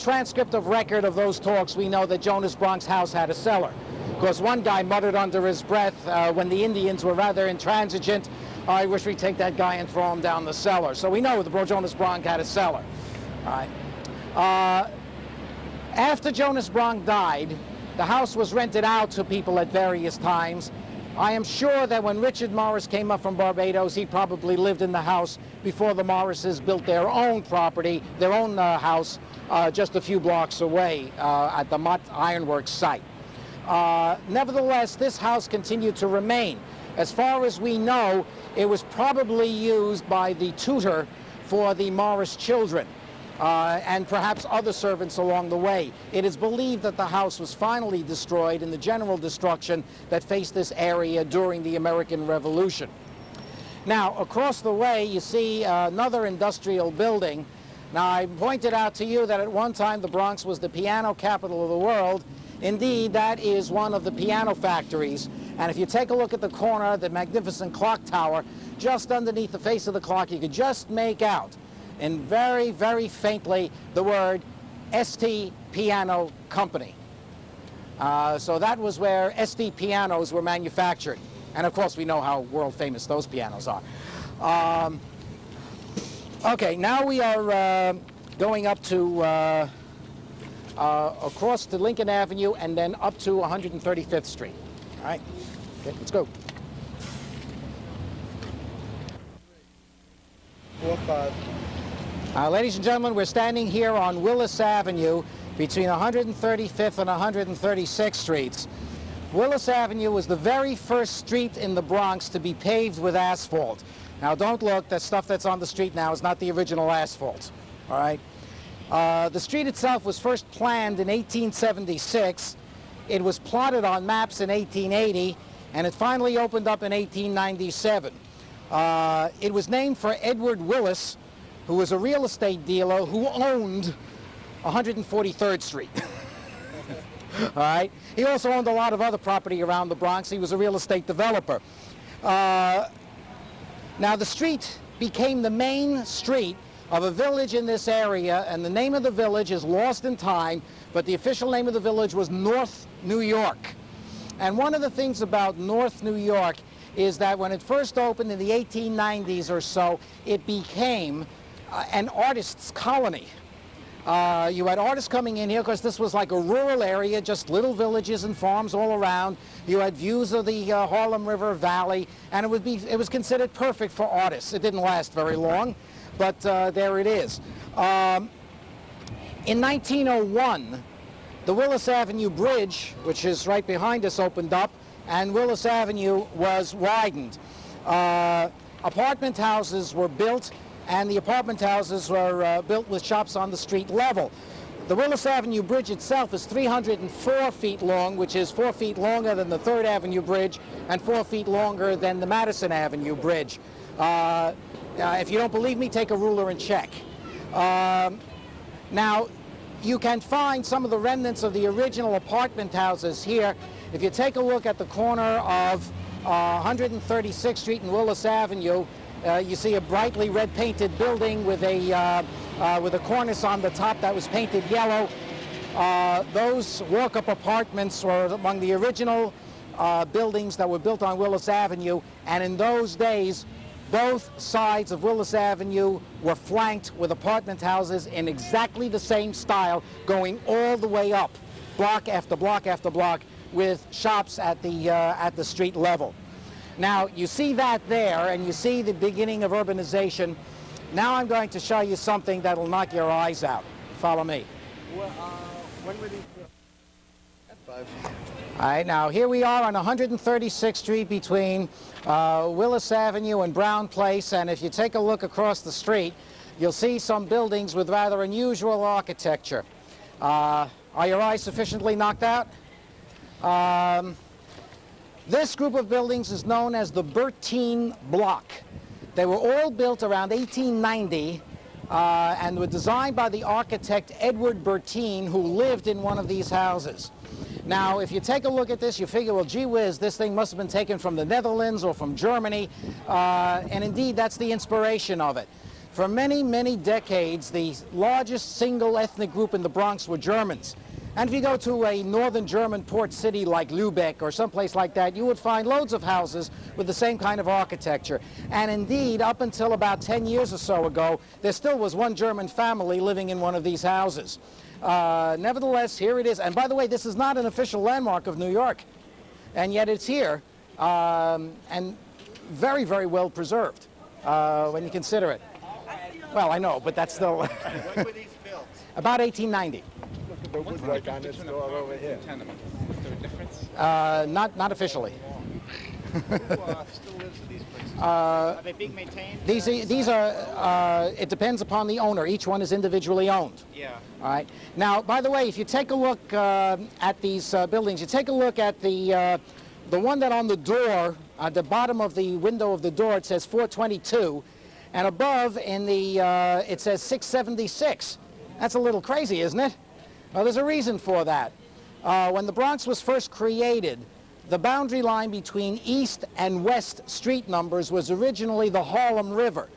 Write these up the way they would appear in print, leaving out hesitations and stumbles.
transcript of record of those talks, we know that Jonas Bronk's house had a cellar. Of course, one guy muttered under his breath when the Indians were rather intransigent, I wish we'd take that guy and throw him down the cellar. So we know the Jonas Bronk had a cellar. All right. After Jonas Bronk died, the house was rented out to people at various times. I am sure that when Richard Morris came up from Barbados, he probably lived in the house before the Morrises built their own property, their own house, just a few blocks away at the Mott Ironworks site. Nevertheless, this house continued to remain. As far as we know, it was probably used by the tutor for the Morris children. And perhaps other servants along the way. It is believed that the house was finally destroyed in the general destruction that faced this area during the American Revolution. Now, across the way, you see another industrial building. Now, I pointed out to you that at one time the Bronx was the piano capital of the world. Indeed, that is one of the piano factories. And if you take a look at the corner, the magnificent clock tower, just underneath the face of the clock, you could just make out and very, very faintly the word ST Piano Company. So that was where ST pianos were manufactured. And of course we know how world famous those pianos are. Okay, now we are going up to across to Lincoln Avenue and then up to 135th Street. All right, okay, let's go. 4, 5. Ladies and gentlemen, we're standing here on Willis Avenue between 135th and 136th Streets. Willis Avenue was the very first street in the Bronx to be paved with asphalt. Now don't look, that stuff that's on the street now is not the original asphalt, all right? The street itself was first planned in 1876. It was plotted on maps in 1880, and it finally opened up in 1897. It was named for Edward Willis, who was a real estate dealer who owned 143rd Street. All right? He also owned a lot of other property around the Bronx. He was a real estate developer. Now, the street became the main street of a village in this area, and the name of the village is lost in time, but the official name of the village was North New York. And one of the things about North New York is that when it first opened in the 1890s or so, it became an artist's colony. You had artists coming in here because this was like a rural area, just little villages and farms all around. You had views of the Harlem River Valley, and it was considered perfect for artists. It didn't last very long, but there it is. In 1901, the Willis Avenue Bridge, which is right behind us, opened up, and Willis Avenue was widened. Apartment houses were built, and the apartment houses were built with shops on the street level. The Willis Avenue Bridge itself is 304 feet long, which is 4 feet longer than the 3rd Avenue Bridge and 4 feet longer than the Madison Avenue Bridge. If you don't believe me, take a ruler and check. Now, you can find some of the remnants of the original apartment houses here. If you take a look at the corner of 136th Street and Willis Avenue, you see a brightly red painted building with a cornice on the top that was painted yellow. Those walk-up apartments were among the original buildings that were built on Willis Avenue, and in those days both sides of Willis Avenue were flanked with apartment houses in exactly the same style, going all the way up, block after block after block, with shops at the street level. Now, you see that there, and you see the beginning of urbanization. Now I'm going to show you something that will knock your eyes out. Follow me. Well, when were these? At 5. All right, now here we are on 136th Street between Willis Avenue and Brown Place, and if you take a look across the street, you'll see some buildings with rather unusual architecture. Are your eyes sufficiently knocked out? This group of buildings is known as the Bertine Block. They were all built around 1890 and were designed by the architect Edward Bertine, who lived in one of these houses. Now, if you take a look at this, you figure, well, gee whiz, this thing must have been taken from the Netherlands or from Germany, and indeed, that's the inspiration of it. For many, many decades, the largest single ethnic group in the Bronx were Germans. And if you go to a northern German port city like Lübeck or someplace like that, you would find loads of houses with the same kind of architecture. And indeed, up until about 10 years or so ago, there still was one German family living in one of these houses. Nevertheless, here it is. And by the way, this is not an official landmark of New York. And yet it's here, and very, very well preserved when you consider it. Well, I know, but that's still... When were these built? About 1890. Look at the woodwork on this door over here. Tenements. Is there a difference? Not officially. Who still lives in these places? Are they being maintained? These are, it depends upon the owner. Each one is individually owned. Yeah. All right. Now, by the way, if you take a look at these buildings, you take a look at the one that on the door, at the bottom of the window of the door, it says 422, and above in the, it says 676. That's a little crazy, isn't it? Well, there's a reason for that. When the Bronx was first created, the boundary line between east and west street numbers was originally the Harlem River.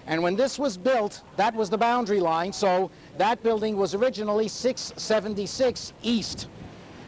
And when this was built, that was the boundary line, so that building was originally 676 East.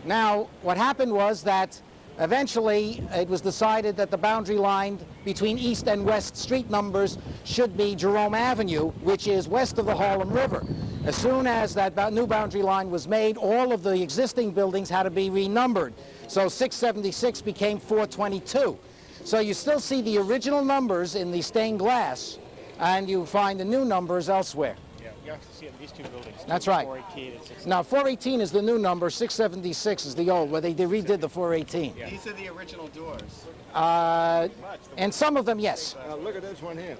Now, what happened was that eventually it was decided that the boundary line between east and west street numbers should be Jerome Avenue, which is west of the Harlem River. As soon as that new boundary line was made, all of the existing buildings had to be renumbered. So 676 became 422. So you still see the original numbers in the stained glass, and you find the new numbers elsewhere. Yeah, you have to see it in these two buildings. That's right. 418 and 6. Now 418 is the new number, 676 is the old, where they redid the 418. Yeah. These are the original doors. And some of them, yes. Look at this one here.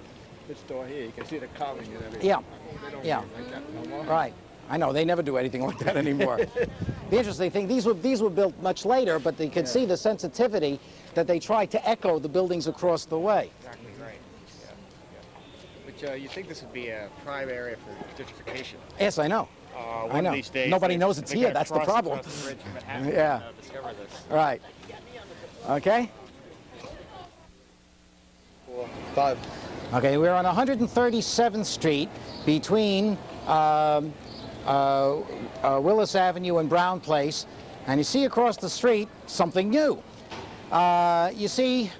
This door here, you can see the carving and everything. Yeah, They don't yeah. do it like that no more. Right. I know, they never do anything like that anymore. The interesting thing, these were built much later, but they could see the sensitivity that they tried to echo the buildings across the way. Exactly right. Yeah. But you think this would be a prime area for gentrification? Yes, I know. One I know. of these days, Nobody they- knows it's they here, gotta that's the cross problem. across the bridge in Manhattan Yeah. and, discover this. Right. Okay. 4, 5. Okay, we're on 137th Street between Willis Avenue and Brown Place, and you see across the street something new. You see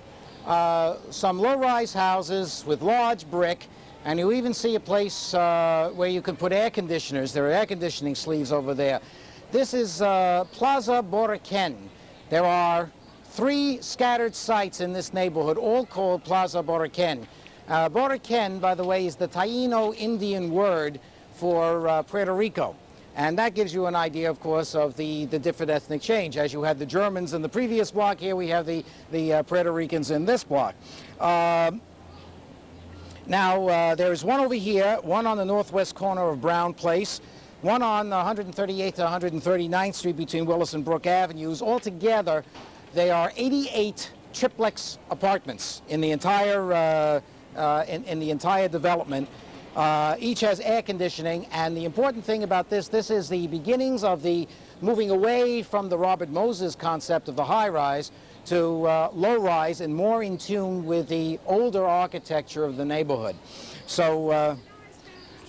some low-rise houses with large brick, and you even see a place where you can put air conditioners. There are air conditioning sleeves over there. This is Plaza Borough. There are 3 scattered sites in this neighborhood, all called Plaza Borough. Borough, by the way, is the Taino Indian word for Puerto Rico. And that gives you an idea, of course, of the different ethnic change. As you had the Germans in the previous block, here we have the Puerto Ricans in this block. Now, there's one over here, one on the northwest corner of Brown Place, one on 138th to 139th Street between Willis and Brook Avenues. Altogether, they are 88 triplex apartments in the entire in the entire development. Each has air conditioning, and the important thing about this is the beginnings of the moving away from the Robert Moses concept of the high-rise to low-rise and more in tune with the older architecture of the neighborhood. So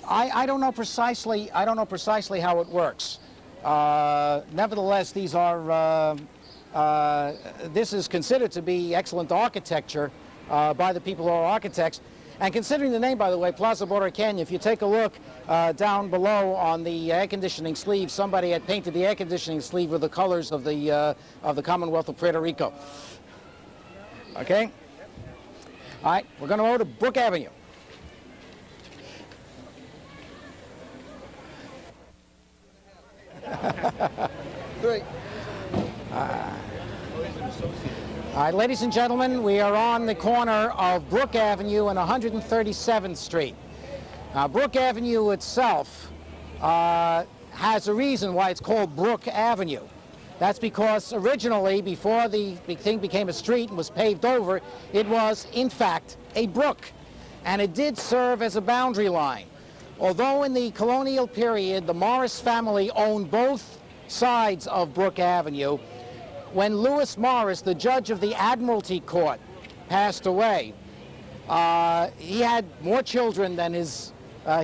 I don't know precisely how it works. Nevertheless, these are this is considered to be excellent architecture by the people who are architects. And considering the name, by the way, Plaza Borough, if you take a look down below on the air conditioning sleeve, somebody had painted the air conditioning sleeve with the colors of the Commonwealth of Puerto Rico. Okay? All right, we're going to go to Brook Avenue. Great. All right, ladies and gentlemen, we are on the corner of Brook Avenue and 137th Street. Now, Brook Avenue itself has a reason why it's called Brook Avenue. That's because originally, before the thing became a street and was paved over, it was, in fact, a brook. And it did serve as a boundary line. Although in the colonial period, the Morris family owned both sides of Brook Avenue, when Lewis Morris, the judge of the Admiralty Court, passed away, he had more children than his His